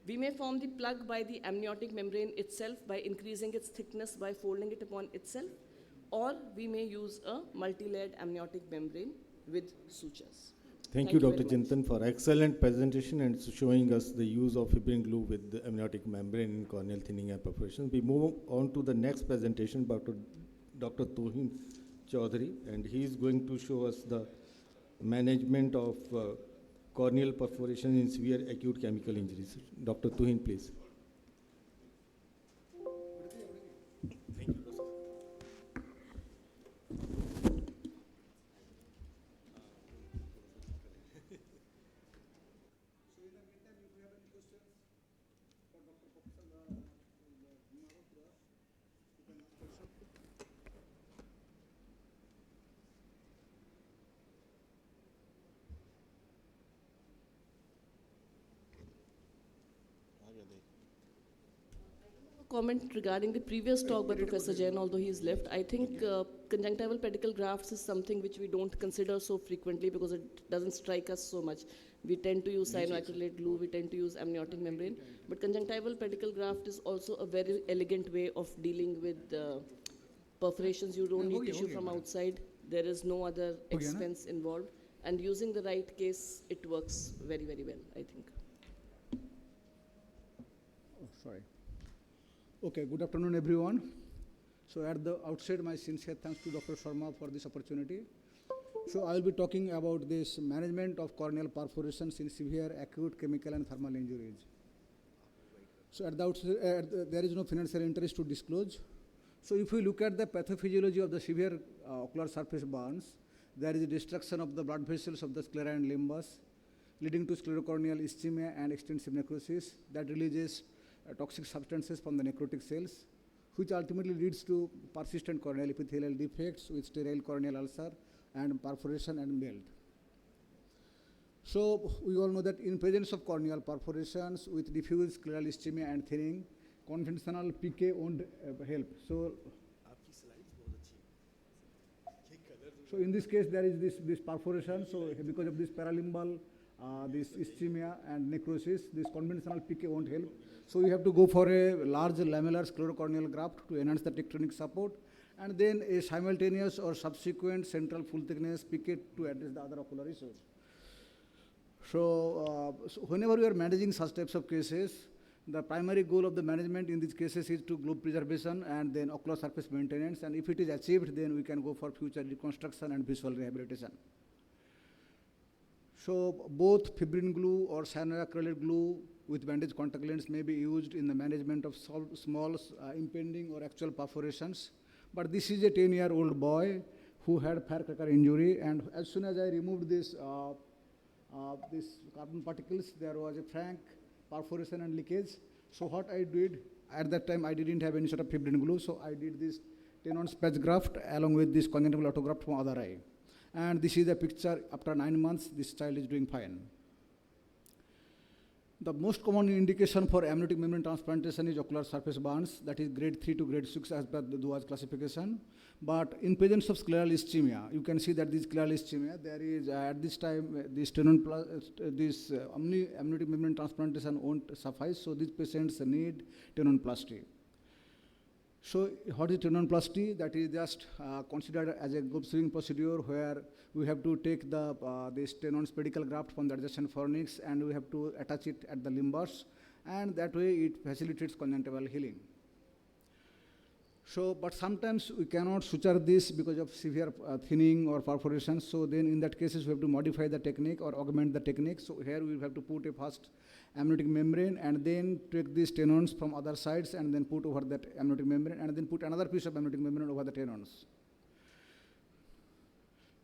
[SPEAKER 6] We may form the plug by the amniotic membrane itself by increasing its thickness by folding it upon itself, or we may use a multi-layered amniotic membrane with sutures.
[SPEAKER 1] Thank you, Dr.
[SPEAKER 6] very much.
[SPEAKER 1] Chintan, for excellent presentation and showing us the use of fibrin glue with the amniotic membrane in corneal thinning and perforation. We move on to the next presentation by Dr. Tohin Chaudhary, and he is going to show us the management of corneal perforation in severe acute chemical injuries. Dr. Tohin, please. Thank you, Dr.
[SPEAKER 3] So in the meantime, if you have any questions for Dr. Professor Malhotra, you can ask question.
[SPEAKER 7] आ गया देख
[SPEAKER 6] comment regarding the previous talk by Professor Jain, although he is left. I think conjunctival pedicle grafts is something which we don't consider so frequently because it doesn't strike us so much. We tend to use cyanoacrylate glue, we tend to use amniotic membrane, but conjunctival pedicle graft is also a very elegant way of dealing with perforations. You don't need tissue from outside. There is no other expense involved. And using the right case, it works very, very well, I think.
[SPEAKER 3] Oh, sorry. Okay, good afternoon, everyone. So at the outset, my sincere thanks to Dr. Sharma for this opportunity. So I will be talking about this management of corneal perforations in severe acute chemical and thermal injuries. So at the outset, there is no financial interest to disclose. So if we look at the pathophysiology of the severe ocular surface burns, there is a destruction of the blood vessels of the sclera and limbus, leading to sclerocorneal ischemia and extensive necrosis that releases toxic substances from the necrotic cells, which ultimately leads to persistent corneal epithelial defects with sterile corneal ulcer and perforation and melt. So we all know that in presence of corneal perforations with diffuse scleral ischemia and thinning, conventional PK won't help. So in this case, there is this perforation. So because of this paralimbal, this ischemia and necrosis, this conventional PK won't help. So we have to go for a large lamellar sclerocorneal graft to enhance the tectonic support, and then a simultaneous or subsequent central full thickness PK to address the other ocular issues. So whenever we are managing such types of cases, the primary goal of the management in these cases is to globe preservation and then ocular surface maintenance, and if it is achieved, then we can go for future reconstruction and visual rehabilitation. So both fibrin glue or cyanoacrylate glue with bandage contact lens may be used in the management of small impending or actual perforations. But this is a 10-year-old boy who had firecracker injury, and as soon as I removed this carbon particles, there was a frank perforation and leakage. So what I did, at that time I didn't have any sort of fibrin glue, so I did this 10-on patch graft along with this conjunctival autograft from other eye. And this is the picture after 9 months, this child is doing fine. The most common indication for amniotic membrane transplantation is ocular surface burns, that is grade 3 to grade 6 as per the Dua's classification. But in presence of scleral ischemia, you can see that this scleral ischemia, there is at this time, this amniotic membrane transplantation won't suffice, so these patients need tenonplasty. So what is tenonplasty? That is just considered as a globe sewing procedure where we have to take this tenon pedicle graft from the adjacent fornix and we have to attach it at the limbus, and that way it facilitates conjunctival healing. So, but sometimes we cannot suture this because of severe thinning or perforation, so then in that cases we have to modify the technique or augment the technique. So here we have to put a first amniotic membrane and then take these tenons from other sides and then put over that amniotic membrane and then put another piece of amniotic membrane over the tenons.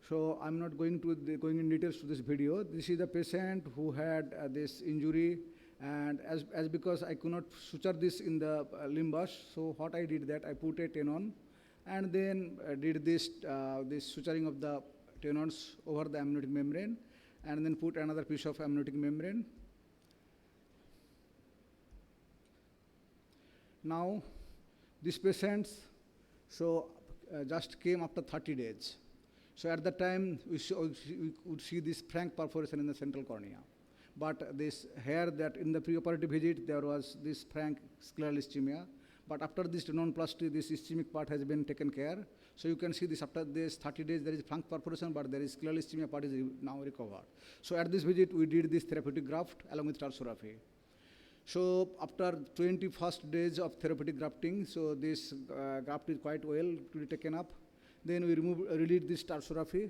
[SPEAKER 3] So I'm not going in details to this video. This is the patient who had this injury, and as because I could not suture this in the limbus, so what I did that I put a tenon and then did this suturing of the tenons over the amniotic membrane and then put another piece of amniotic membrane. Now this patient just came after 30 days. So at that time we would see this frank perforation in the central cornea. But this here that in the preoperative visit there was this frank scleral ischemia. But after this tenonplasty, this ischemic part has been taken care. So you can see this after this 30 days there is frank perforation, but there is scleral ischemia part is now recovered. So at this visit we did this therapeutic graft along with tarsorrhaphy. So after 21st days of therapeutic grafting, so this graft is quite well to be taken up. Then we released this tarsorrhaphy,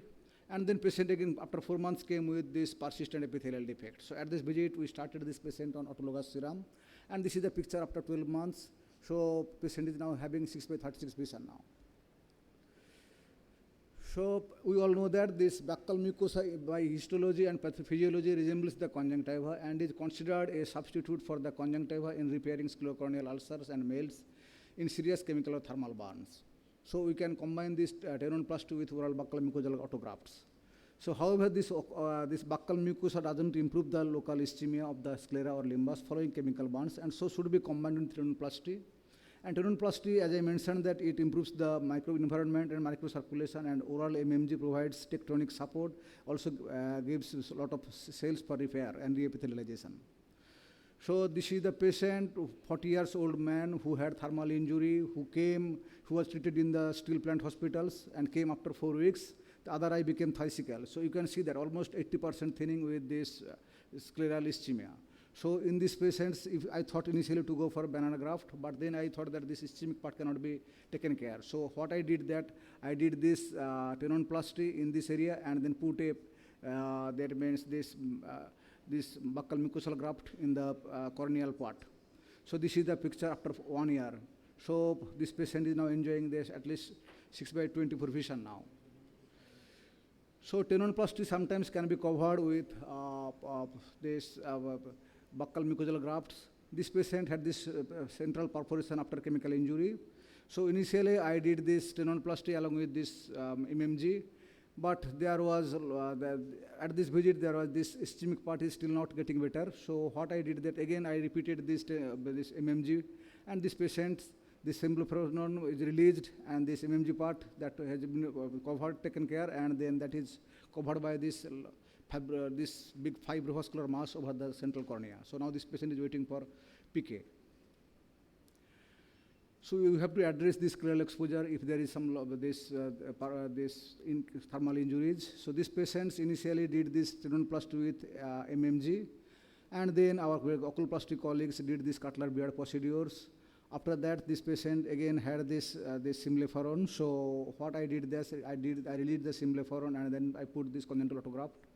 [SPEAKER 3] and then patient again after 4 months came with this persistent epithelial defect. So at this visit we started this patient on autologous serum, and this is the picture after 12 months. So patient is now having 6/36 vision now. So we all know that this buccal mucosa by histology and pathophysiology resembles the conjunctiva and is considered a substitute for the conjunctiva in repairing sclerocorneal ulcers and melts in serious chemical or thermal burns. So we can combine this tenonplasty with oral buccal mucosal autografts. So however, this buccal mucosa doesn't improve the local ischemia of the sclera or limbus following chemical burns, and so should be combined with tenonplasty. And tenonplasty, as I mentioned, that it improves the microenvironment and microcirculation, and oral MMG provides tectonic support, also gives a lot of cells for repair and reepithelialization. So this is the patient, 40 years old man who had thermal injury, who was treated in the steel plant hospitals and came after 4 weeks. The other eye became thusical. So you can see that almost 80% thinning with this scleral ischemia. So in these patients, if I thought initially to go for banana graft, but then I thought that this ischemic part cannot be taken care. So what I did that, I did this tenonplasty in this area and then put a, that means this buccal mucosal graft in the corneal part. So this is the picture after 1 year. So this patient is now enjoying this at least 6/24 vision now. So tenonplasty sometimes can be covered with this buccal mucosal grafts. This patient had this central perforation after chemical injury. So initially I did this tenonplasty along with this MMG, but there was, at this visit there was this ischemic part is still not getting better. So what I did that again I repeated this MMG, and this patient, this symblepharon is released, and this MMG part that has been covered, taken care, and then that is covered by this this big fibrovascular mass over the central cornea. So now this patient is waiting for PK. So you have to address this scleral exposure if there is some this thermal injuries. So these patients initially did this tenonplasty with MMG, and then our oculoplasty colleagues did this Cutler beard procedures. After that, this patient again had this symblepharon. So what I did this, I released the symblepharon, and then I put this congenital autograft.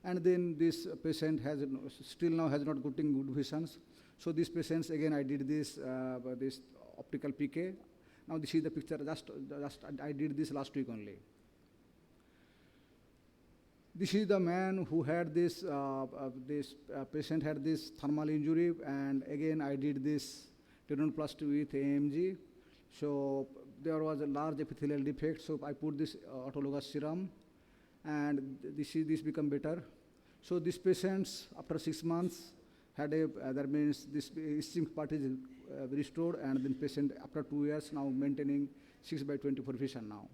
[SPEAKER 3] And then this patient has still now has not getting good visions. So these patients again I did this this optical PK. Now this is the picture. Just I did this last week only. This is the man who had this patient had this thermal injury, and again I did this tenonplasty with AMG. So there was a large epithelial defect, so I put this autologous serum, and this become better. So these patients after 6 months had a, that means this ischemic part is restored, and then patient after 2 years now maintaining 6/24 vision now.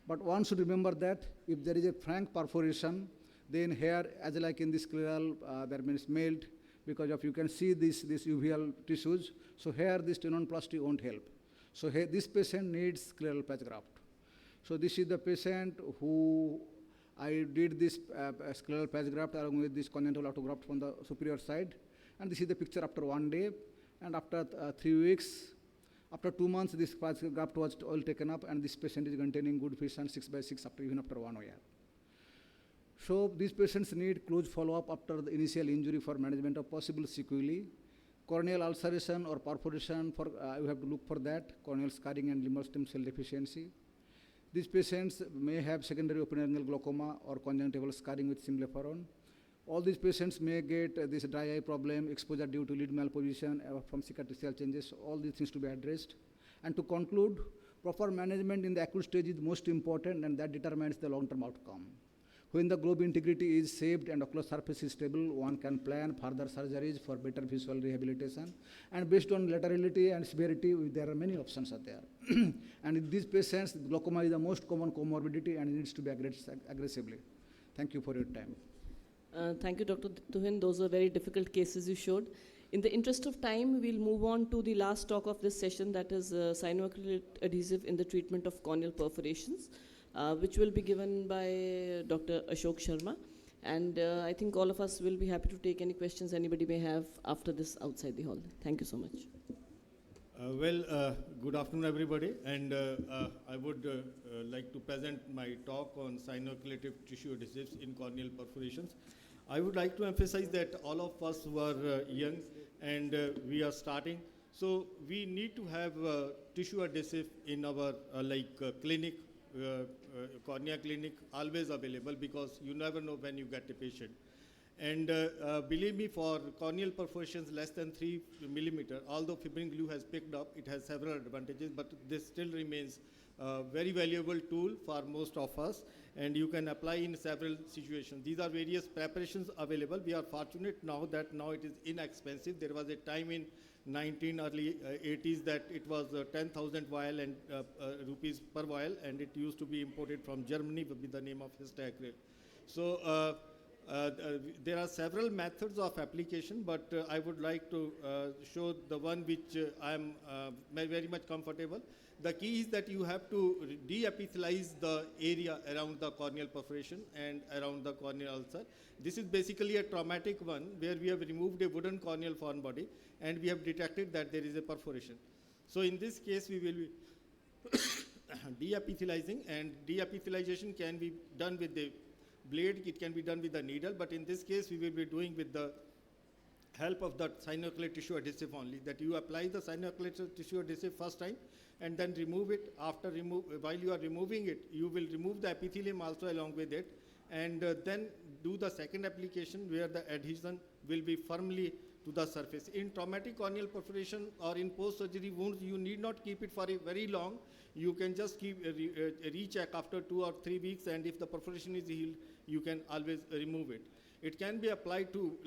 [SPEAKER 3] But one should remember that if there is a frank perforation, then here, as like in this scleral, that means melt, because of you can see this uveal tissues. So here this tenonplasty won't help. So here this patient needs scleral patch graft. So this is the patient who I did this scleral patch graft along with this congenital autograft from the superior side. And this is the picture after 1 day. And after 3 weeks, after 2 months, this patch graft was all taken up, and this patient is maintaining good vision 6/6 even after 1 year. So these patients need close follow-up after the initial injury for management of possible sequelae. Corneal ulceration or perforation, you have to look for that, corneal scarring and limbal stem cell deficiency. These patients may have secondary open angle glaucoma or conjunctival scarring with symblepharon. All these patients may get this dry eye problem, exposure due to lid malposition from cicatricial changes. All these things to be addressed. And to conclude, proper management in the acute stage is most important, and that determines the long-term outcome. When the globe integrity is saved and ocular surface is stable, one can plan further surgeries for better visual rehabilitation. And based on laterality and severity, there are many options out there. And in these patients, glaucoma is the most common comorbidity and needs to be addressed aggressively. Thank you for your time.
[SPEAKER 6] Thank you, Dr. Tuhin. Those are very difficult cases you showed. In the interest of time, we'll move on to the last talk of this session, that is cyanoacrylate adhesive in the treatment of corneal perforations, which will be given by Dr. Ashok Sharma. And I think all of us will be happy to take any questions anybody may have after this outside the hall. Thank you so much.
[SPEAKER 1] Good afternoon, everybody. And I would like to present my talk on cyanoacrylative tissue adhesives in corneal perforations. I would like to emphasize that all of us who are young and we are starting, so we need to have tissue adhesive in our clinic, cornea clinic, always available, because you never know when you get a patient. And believe me, for corneal perforations less than 3 millimeter, although fibrin glue has picked up, it has several advantages, but this still remains a very valuable tool for most of us, and you can apply in several situations. These are various preparations available. We are fortunate now that now it is inexpensive. There was a time in early 80s that it was 10,000 vial and rupees per vial, and it used to be imported from Germany with the name of Histacril. So there are several methods of application, but I would like to show the one which I am very much comfortable. The key is that you have to de-epithelize the area around the corneal perforation and around the corneal ulcer. This is basically a traumatic one where we have removed a wooden corneal foreign body and we have detected that there is a perforation. So in this case, we will be de-epithelizing, and de-epithelization can be done with the blade, it can be done with the needle, but in this case, we will be doing with the help of the synovial tissue adhesive only, that you apply the synovial tissue adhesive first time and then remove it. While you are removing it, you will remove the epithelium also along with it, and then do the second application where the adhesion will be firmly to the surface. In traumatic corneal perforation or in post-surgery wounds, you need not keep it for a very long. You can just keep recheck after 2 or 3 weeks, and if the perforation is healed, you can always remove it. It can be applied to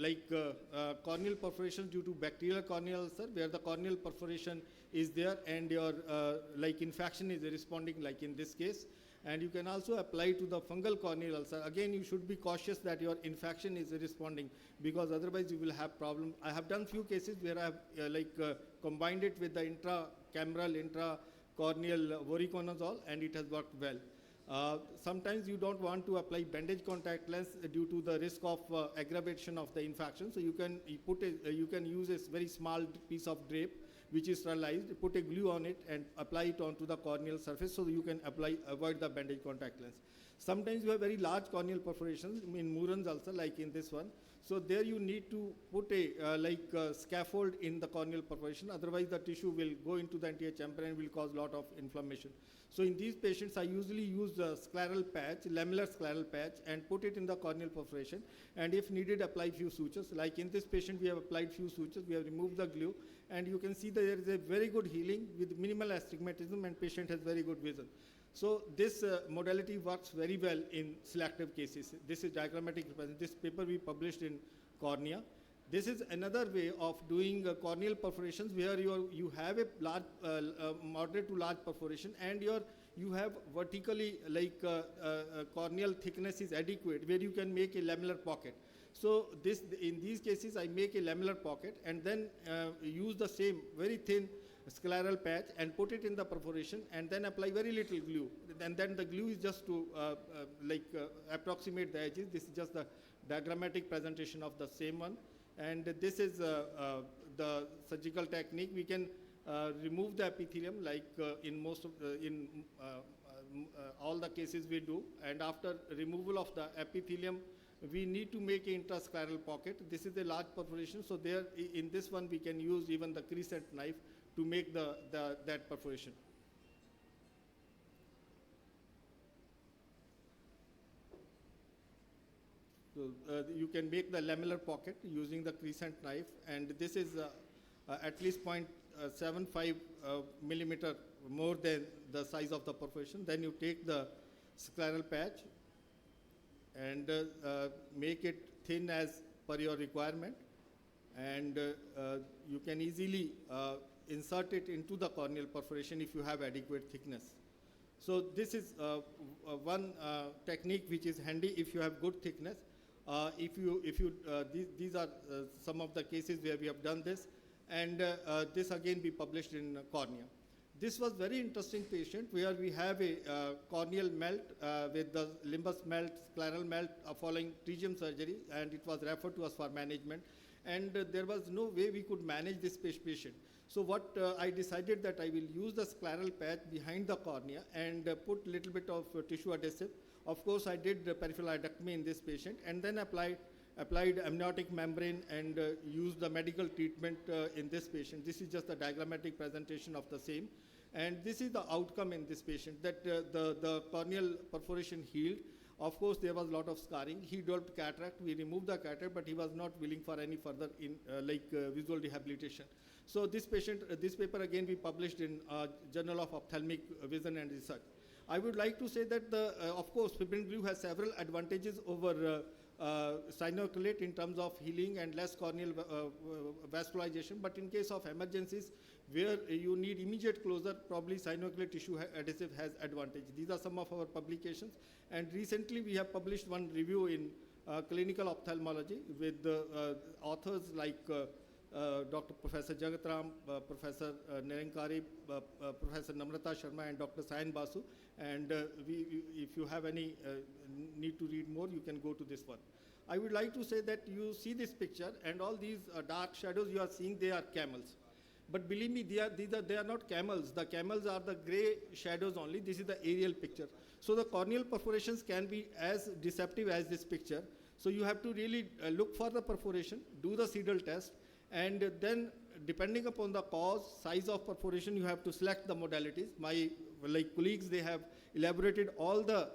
[SPEAKER 1] corneal perforation due to bacterial corneal ulcer, where the corneal perforation is there and your infection is responding, like in this case. And you can also apply to the fungal corneal ulcer. Again, you should be cautious that your infection is responding, because otherwise you will have problem. I have done few cases where I have combined it with the intracameral, intracorneal voriconazole, and it has worked well. Sometimes you don't want to apply bandage contact lens due to the risk of aggravation of the infection. So you can use a very small piece of drape which is sterilized, put a glue on it and apply it onto the corneal surface, so you can avoid the bandage contact lens. Sometimes you have very large corneal perforations in Murren's ulcer, like in this one. So there you need to put a scaffold in the corneal perforation, otherwise the tissue will go into the anterior chamber and will cause a lot of inflammation. So in these patients, I usually use a scleral patch, lamellar scleral patch, and put it in the corneal perforation, and if needed, apply few sutures. Like in this patient, we have applied few sutures, we have removed the glue, and you can see that there is a very good healing with minimal astigmatism, and patient has very good vision. So this modality works very well in selective cases. This is diagrammatic representation. This paper we published in Cornea. This is another way of doing corneal perforations, where you have a large, moderate to large perforation, and you have vertically corneal thickness is adequate, where you can make a lamellar pocket. So in these cases, I make a lamellar pocket and then use the same very thin scleral patch and put it in the perforation, and then apply very little glue. And then the glue is just to approximate the edges. This is just the diagrammatic presentation of the same one. And this is the surgical technique. We can remove the epithelium, like in most of all the cases we do. And after removal of the epithelium, we need to make an intrascleral pocket. This is a large perforation, so there in this one we can use even the crescent knife to make that perforation. So you can make the lamellar pocket using the crescent knife, and this is at least 0.75 millimeter more than the size of the perforation. Then you take the scleral patch and make it thin as per your requirement, and you can easily insert it into the corneal perforation if you have adequate thickness. So this is one technique which is handy if you have good thickness. These are some of the cases where we have done this, and this again be published in Cornea. This was very interesting patient where we have a corneal melt with the limbus melt, scleral melt following pterygium surgery, and it was referred to us for management. And there was no way we could manage this patient. So what I decided that I will use the scleral patch behind the cornea and put little bit of tissue adhesive. Of course, I did peripheral iodectomy in this patient, and then applied amniotic membrane and used the medical treatment in this patient. This is just a diagrammatic presentation of the same. And this is the outcome in this patient, that the corneal perforation healed. Of course, there was a lot of scarring. He developed cataract. We removed the cataract, but he was not willing for any further visual rehabilitation. So this paper again we published in Journal of Ophthalmic Vision and Research. I would like to say that of course, fibrin glue has several advantages over cyanoculate in terms of healing and less corneal vascularization. But in case of emergencies where you need immediate closure, probably cyanoculate tissue adhesive has advantage. These are some of our publications. And recently we have published one review in clinical ophthalmology with authors like Dr. Professor Jagatram, Professor Nirankari, Professor Namrata Sharma, and Dr. Sayan Basu. And if you have any need to read more, you can go to this one. I would like to say that you see this picture, and all these dark shadows you are seeing, they are camels. But believe me, they are not camels. The camels are the gray shadows only. This is the aerial picture. So the corneal perforations can be as deceptive as this picture. So you have to really look for the perforation, do the Seidel test, and then depending upon the cause, size of perforation, you have to select the modalities. My colleagues, they have elaborated all the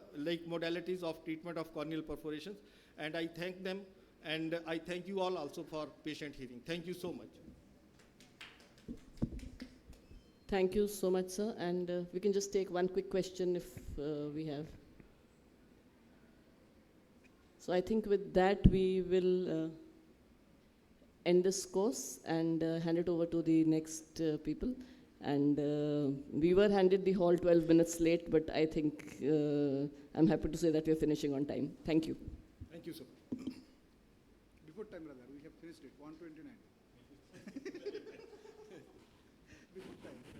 [SPEAKER 1] modalities of treatment of corneal perforations, and I thank them, and I thank you all also for patient hearing. Thank you so much.
[SPEAKER 6] Thank you so much, sir. And we can just take one quick question if we have. So I think with that, we will end this course and hand it over to the next people. And we were handed the hall 12 minutes late, but I think I'm happy to say that we're finishing on time. Thank you.
[SPEAKER 1] Thank you, sir.
[SPEAKER 3] Before time, rather, we have finished it, 129.